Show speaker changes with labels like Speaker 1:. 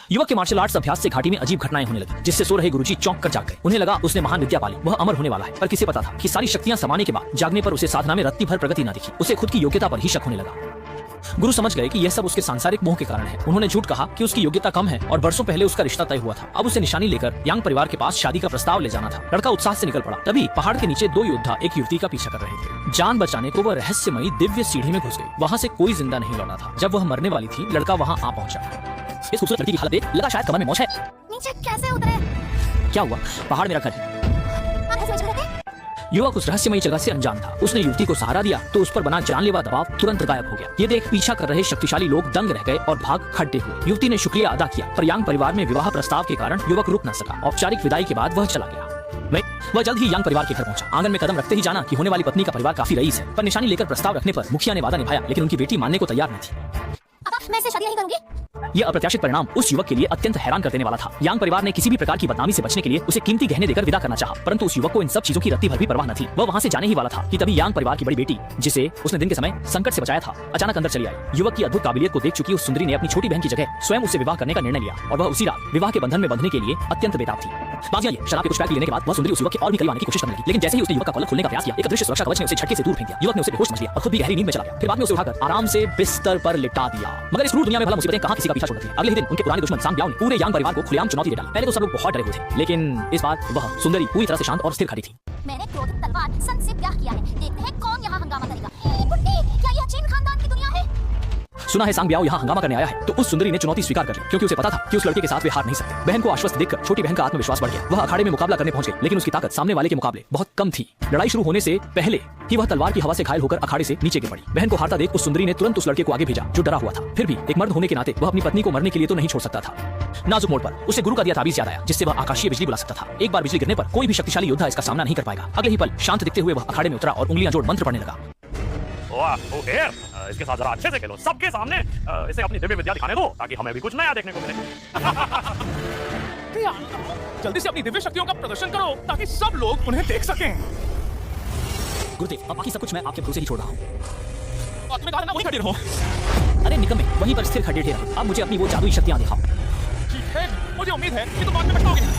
Speaker 1: युवक के martial arts अभ्यास से घाटी में अजीब घटनाएं होने लगी, जिससे सो रहे गुरुजी चौंक कर जाग गए। उन्हें लगा उसने महान विद्या पाली, वह अमर होने वाला है। पर किसे पता था कि सारी शक्तियां समाने के बाद जागने पर उसे साधना में रत्ती भर प्रगति न दिखी। उसे खुद की योग्यता पर ही शक होने लगा। गुरु समझ गए कि यह सब उसके सांसारिक मोह के कारण है। उन्होंने झूठ कहा कि उसकी योग्यता कम है और वर्षों पहले उसका रिश्ता तय हुआ था। अब उसे निशानी लेकर यांग परिवार के पास शादी का प्रस्ताव ले जाना था। लड़का उत्साह से निकल पड़ा। तभी पहाड़ के नीचे दो योद्धा एक युवती का पीछा कर रहे थे। जान बचाने को वह रहस्यमयी दिव्य सीढ़ी में घुस गई। वहाँ से कोई जिंदा नहीं लौटा था। जब वह मरने वाली थी, लड़का वहाँ आ पहुंचा। इस खूबसूरत लड़की की हालत देख लगा शायद कमर में मौज है।
Speaker 2: नीचे कैसे उतरे?
Speaker 1: क्या हुआ? पहाड़ मेरा घर है। युवक उस रहस्यमयी जगह से अनजान था। उसने युवती को सहारा दिया तो उस पर बना जानलेवा दबाव तुरंत गायब हो गया। ये देख पीछा कर रहे शक्तिशाली लोग दंग रह गए और भाग खड्डे हुए। युवती ने शुक्रिया अदा किया, पर यांग परिवार में विवाह प्रस्ताव के कारण युवक रुक न सका। औपचारिक विदाई के बाद वह चला गया। वह जल्द ही यांग परिवार के घर पहुंचा। आंगन में कदम रखते ही जाना कि होने वाली पत्नी का परिवार काफी रईस है। पर निशानी लेकर प्रस्ताव रखने पर मुखिया ने वादा निभाया, लेकिन उनकी बेटी मानने को तैयार नहीं थी।
Speaker 2: मैं इससे शादी नहीं करूंगी।
Speaker 1: यह अप्रत्याशित परिणाम उस युवक के लिए अत्यंत हैरान कर देने वाला था। यांग परिवार ने किसी भी प्रकार की बदनामी से बचने के लिए उसे कीमती गहने देकर विदा करना चाहा, परंतु उस युवक को इन सब चीजों की रत्ती भर भी परवाह न थी। वह वहां से जाने ही वाला था कि तभी यांग परिवार की बड़ी बेटी, जिसे उसने दिन के समय संकट से बचाया था, अचानक अंदर चली आई। युवक की अद्भुत काबिलियत को देख चुकी उस सुंदरी ने अपनी छोटी बहन की जगह स्वयं उससे विवाह करने का निर्णय लिया और वह उसी रात विवाह के बंधन में बंधने के लिए अत्यंत बेताब थी। बाजियां ये शराब के कुछ पैक लेने के बाद वह सुंदरी उस युवक के और भी करीब आने की कोशिश करने लगी, लेकिन जैसे ही उसने युवक का कॉलर खोलने का प्रयास किया, एक अदृश्य सुरक्षा कवच ने उसे झटके से दूर फेंक दिया। युवक ने उसे बेहोश समझ लिया और खुद भी गहरी नींद में चला गया। फिर बाद में उसे उठाकर आराम से बिस्तर पर लिटा दिया। मगर इस क्रूर दुनिया में भला मुसीबतें कहां किसी का पीछा छोड़ती हैं। अगले ही दिन उनके पुराने दुश्मन सांग ब्याओ ने पूरे यांग परिवार को खुलेआम चुनौती दे डाली। पहले तो सब लोग बहुत डरे हुए थे, लेकिन इस बार वह सुंदरी पूरी तरह से शांत और स्थिर खड़ी थी।
Speaker 2: मैंने क्रोधित तलवार सन से ब्याह किया है। देखते हैं कौन यहाँ हंगामा करेगा। बुड्ढी, क्या यह चीन खानदान की दुनिया है?
Speaker 1: सुना है सांग ब्याओ यहाँ हंगामा करने आया है, तो उस सुंदरी ने चुनौती स्वीकार कर ली, क्योंकि उसे पता था कि उस लड़के के साथ वे हार नहीं सकते। बहन को आश्वस्त देखकर छोटी बहन का आत्मविश्वास बढ़ गया। वह अखाड़े में मुकाबला करने पहुंच गई, लेकिन उसकी ताकत सामने वाले के मुकाबले बहुत कम थी। लड़ाई शुरू होने से पहले ही वह तलवार की हवा से घायल होकर अखाड़े से नीचे गिर पड़ी। बहन को हारता देख उस सुंदरी ने तुरंत उस लड़के को आगे भेजा, जो डरा हुआ था। फिर भी एक मर्द होने के नाते वह अपनी पत्नी को मरने के लिए तो नहीं छोड़ सकता था। नाजुक मोड़ पर उसे गुरु का दिया ताबीज याद आया, जिससे वह आकाशीय बिजली बुला सकता था। एक बार बिजली गिरने पर कोई भी शक्तिशाली योद्धा इसका सामना नहीं कर पाएगा। अगले ही पल शांत दिखते हुए वह अखाड़े में उतरा और उंगलियां जोड़ मंत्र पढ़ने लगा।
Speaker 3: इसके साथ जरा अच्छे से खेलो, सबके सामने इसे अपनी दिव्य विद्या दिखाने दो, ताकि हमें भी कुछ नया देखने को मिले।
Speaker 4: जल्दी से अपनी दिव्य शक्तियों का प्रदर्शन करो, ताकि सब लोग उन्हें देख सकें।
Speaker 1: गुरुदेव, अब बाकी सब कुछ मैं आपके भरोसे ही छोड़ रहा हूँ।
Speaker 4: और तुम्हें कहा ना वहीं खड़े रहो।
Speaker 1: अरे निकम्मे, वहीं पर स्थिर खड़े रहो। अब मुझे अपनी वो जादुई शक्तियां दिखाओ।
Speaker 4: ठीक है, मुझे उम्मीद है कि तुम बाद में पछताओगे नहीं।